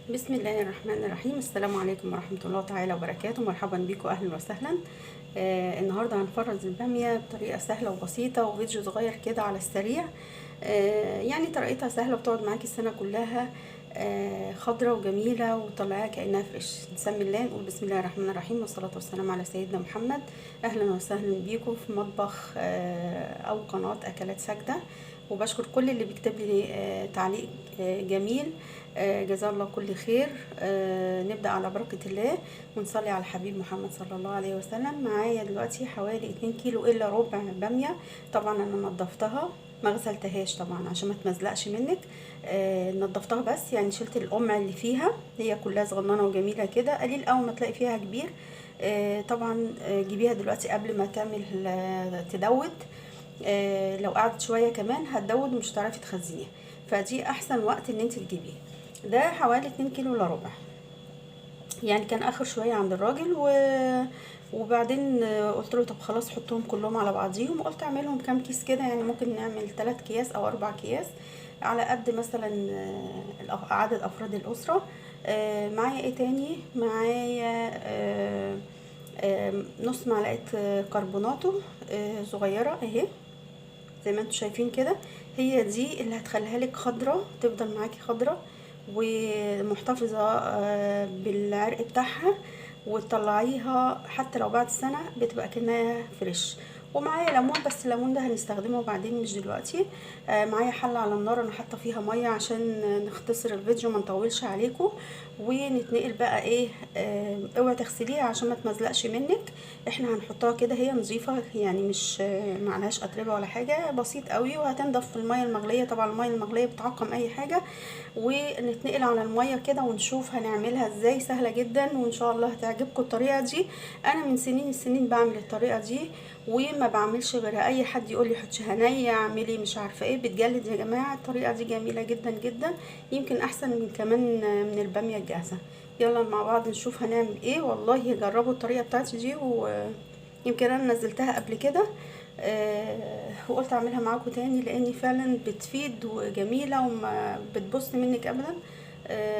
بسم الله الرحمن الرحيم. السلام عليكم ورحمة الله تعالى وبركاته. مرحبا بكم، أهلا وسهلا. النهاردة هنفرز البامية بطريقة سهلة وبسيطة وفيديو صغير كده على السريع. يعني طريقتها سهلة وبتقعد معاكي السنة كلها. خضرة وجميلة وطلعها كأنها فريش. نسمي الله، نقول بسم الله الرحمن الرحيم والصلاة والسلام على سيدنا محمد. أهلا وسهلا بكم في مطبخ أو قناة أكلات ساجدة. وبشكر كل اللي بيكتب لي تعليق جميل. جزاه الله كل خير. نبدأ على بركة الله ونصلي على الحبيب محمد صلى الله عليه وسلم. معايا دلوقتي حوالي 2 كيلو إلا ربع بامية. طبعا أنا نضفتها، ما غسلتهاش طبعا عشان ما تمزلقش منك. نضفتها بس، يعني شلت القمع اللي فيها، هي كلها صغننه وجميله كده. قليل اول ما تلاقي فيها كبير. طبعا جيبيها دلوقتي قبل ما تعمل تدود. لو قعدت شويه كمان هتدود ومش هتعرفي تخزنيها، فدي احسن وقت ان انت تجيبيها. ده حوالي 2 كيلو الا ربع، يعني كان اخر شويه عند الراجل وبعدين قلت له طب خلاص حطهم كلهم على بعضيهم، وقلت اعملهم كام كيس كده، يعني ممكن نعمل 3 اكياس او 4 اكياس على قد مثلا عدد افراد الاسره. معايا ايه تاني؟ معايا نص معلقه كربوناتو صغيره اهي، زي ما انتم شايفين كده. هي دي اللي هتخليها لك خضره، تفضل معاكي خضره ومحتفظة بالعرق بتاعها، وتطلعيها حتى لو بعد سنة بتبقى كأنها فريش. ومعايا ليمون، بس الليمون ده هنستخدمه بعدين مش دلوقتي. معايا حلة على النار انا حاطه فيها ميه عشان نختصر الفيديو ما نطولش عليكم. ونتنقل بقى ايه، اوعي تغسليها عشان ما تمزلقش منك. احنا هنحطها كده، هي نظيفه يعني، مش معلهاش اتربه ولا حاجه، بسيط قوي. وهتنضف في الميه المغليه، طبعا الميه المغليه بتعقم اي حاجه. ونتنقل على الميه كده ونشوف هنعملها ازاي. سهله جدا وان شاء الله هتعجبكم الطريقه دي. انا من سنين السنين بعمل الطريقه دي وما بعملش غيرها. اي حد يقول لي حطيها نيه، اعملي مش عارفه ايه، بتجلد يا جماعه. الطريقه دي جميله جدا جدا، يمكن احسن من كمان من الباميه الجاهزه. يلا مع بعض نشوف هنعمل ايه. والله جربوا الطريقه بتاعتي دي، ويمكن انا نزلتها قبل كده. وقلت اعملها معاكم تاني لاني فعلا بتفيد وجميله وما بتبص منك ابدا.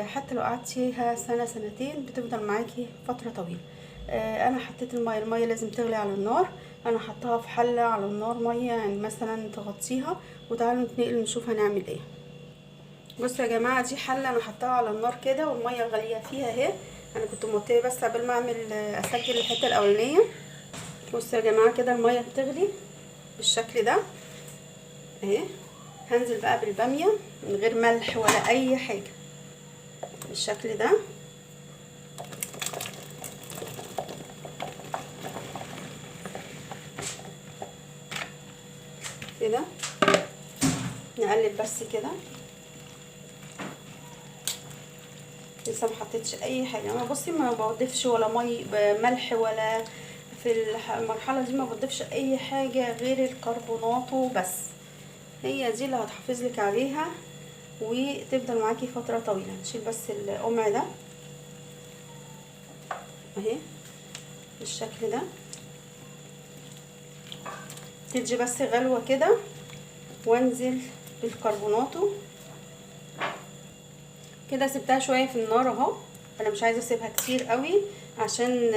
حتى لو قعدتيها سنه سنتين بتفضل معاكي فتره طويله. انا حطيت الميه لازم تغلي على النار. انا حطها في حله على النار ميه، يعني مثلا تغطيها. وتعالوا نتنقل نشوف هنعمل ايه. بصوا يا جماعه، دي حله انا حطاها على النار كده والميه غاليه فيها اهي. انا كنت موطيه بس قبل ما اعمل اسجل الحته الاولانيه. بصوا يا جماعه كده الميه بتغلي بالشكل ده اهي. هنزل بقى بالباميه من غير ملح ولا اي حاجه، بالشكل ده. كده نقلب بس كده. لسه ما حطيتش اي حاجه. انا بصي ما بضيفش ولا ملح، ولا في المرحله دي ما بضيفش اي حاجه غير الكربوناتو بس. هي دي اللي هتحافظ لك عليها وتفضل معاكي فتره طويله. نشيل بس القمع ده اهي بالشكل ده. تدي بس غلوه كده وانزل بالكربوناتو كده. سبتها شويه في النار اهو. انا مش عايزه اسيبها كتير قوي عشان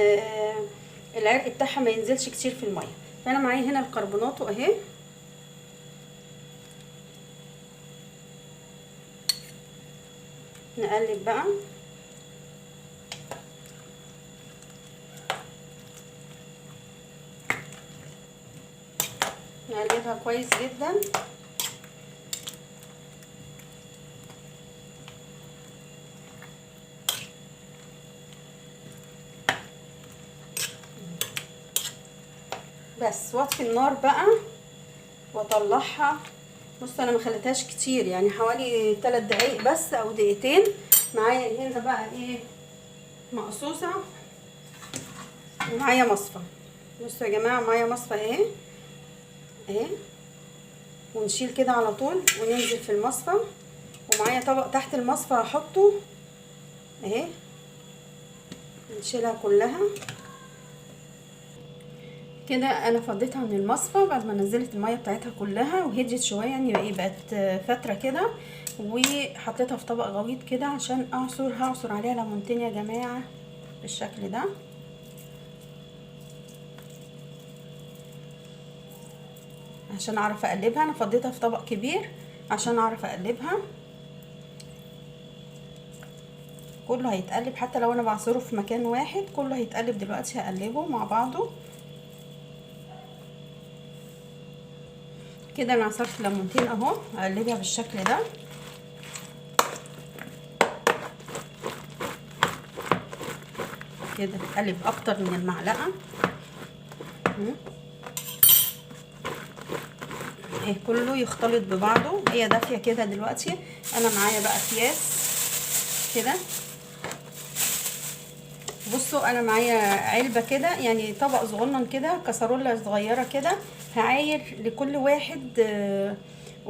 العرق بتاعها ما ينزلش كتير في الميه. فانا معايا هنا الكربوناتو اهي. نقلب بقى. نقلبها كويس جدا. بس واطفي النار بقى واطلعها. بص انا ما خليتهاش كتير، يعني حوالي 3 دقايق بس او دقيقتين. معايا هنا بقى ايه، مقصوصه ومعايا مصفى. بصوا يا جماعه معايا مصفى اهي اهي. ونشيل كده على طول وننزل في المصفى. ومعايا طبق تحت المصفى هحطه اهي. نشيلها كلها كده. انا فضيتها من المصفى بعد ما نزلت الميه بتاعتها كلها وهديت شويه، يعني ايه بقت فتره كده. وحطيتها في طبق غويط كده عشان هعصر عليها ليمونتين يا جماعه بالشكل ده. عشان اعرف اقلبها، انا فضيتها في طبق كبير عشان اعرف اقلبها. كله هيتقلب، حتى لو انا بعصره في مكان واحد كله هيتقلب دلوقتي. هقلبه مع بعضه كده. انا عصرت ليمونتين اهو، هقلبها بالشكل ده. كده اقلب اكتر من المعلقه اهي، كله يختلط ببعضه. هي دافيه كده دلوقتي. انا معايا بقى اكياس كده. بصوا انا معايا علبه كده، يعني طبق صغنن كده، كسرولة صغيره كده. هعاير لكل واحد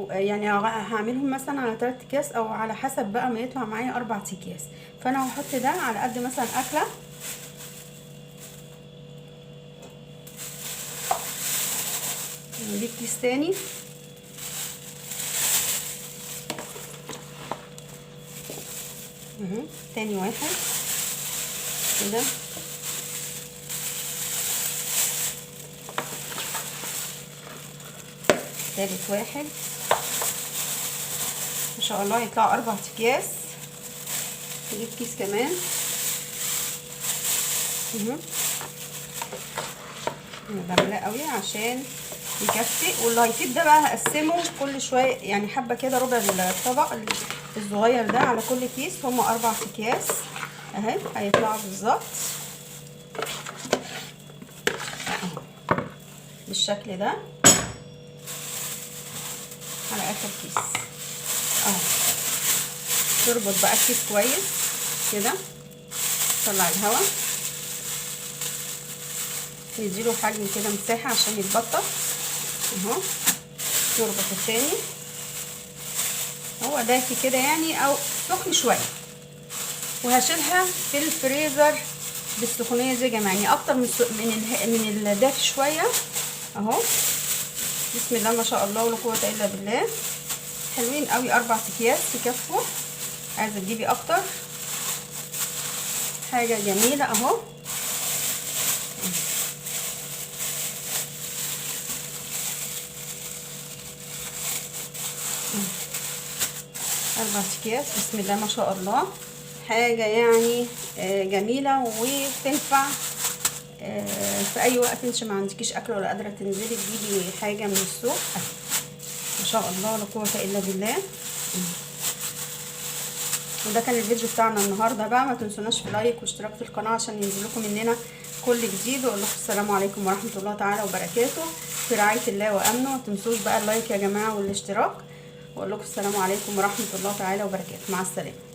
يعني هعملهم مثلا على 3 اكياس او على حسب بقى ما يطلع معايا 4 اكياس. فانا هحط ده على قد مثلا اكله. نجيب كيس تاني. تاني واحد كده. تالت واحد. ما شاء الله يطلعوا 4 اكياس. نجيب كيس كمان. بملاه قوي عشان يكفي. واللي هيفيد ده بقى هقسمه كل شويه، يعني حبه كده، ربع الطبق الصغير ده على كل كيس. هما 4 اكياس اهي، هيطلعوا بالظبط بالشكل ده على اخر كيس اهو. تربط بقى الكيس كويس كده، طلع الهواء، نديله حجم كده مساحه عشان يتبطط اهو. نربط التاني. هو دافي كده يعني او سخن شويه، وهشيلها في الفريزر بالسخونيه دي يا جماعه، يعني اكتر من الدافي شويه اهو. بسم الله ما شاء الله ولا قوه الا بالله. حلوين قوي. 4 اكياس يكفوا. عايزه تجيبي اكتر، حاجه جميله اهو. اربع اكياس بسم الله ما شاء الله. حاجه يعني جميله وتنفع في اي وقت انت ما عندكيش اكل ولا قادره تنزلي تجيبي حاجه من السوق. ما شاء الله لا قوه الا بالله. وده كان الفيديو بتاعنا النهارده بقى. ما تنسوناش في لايك واشتراك في القناه عشان ينزلكم مننا كل جديد. واقول لكم السلام عليكم ورحمه الله تعالى وبركاته، في رعايه الله وامنه. ما تنسوش بقى اللايك يا جماعه والاشتراك. واقول لكم السلام عليكم ورحمه الله تعالى وبركاته. مع السلامه.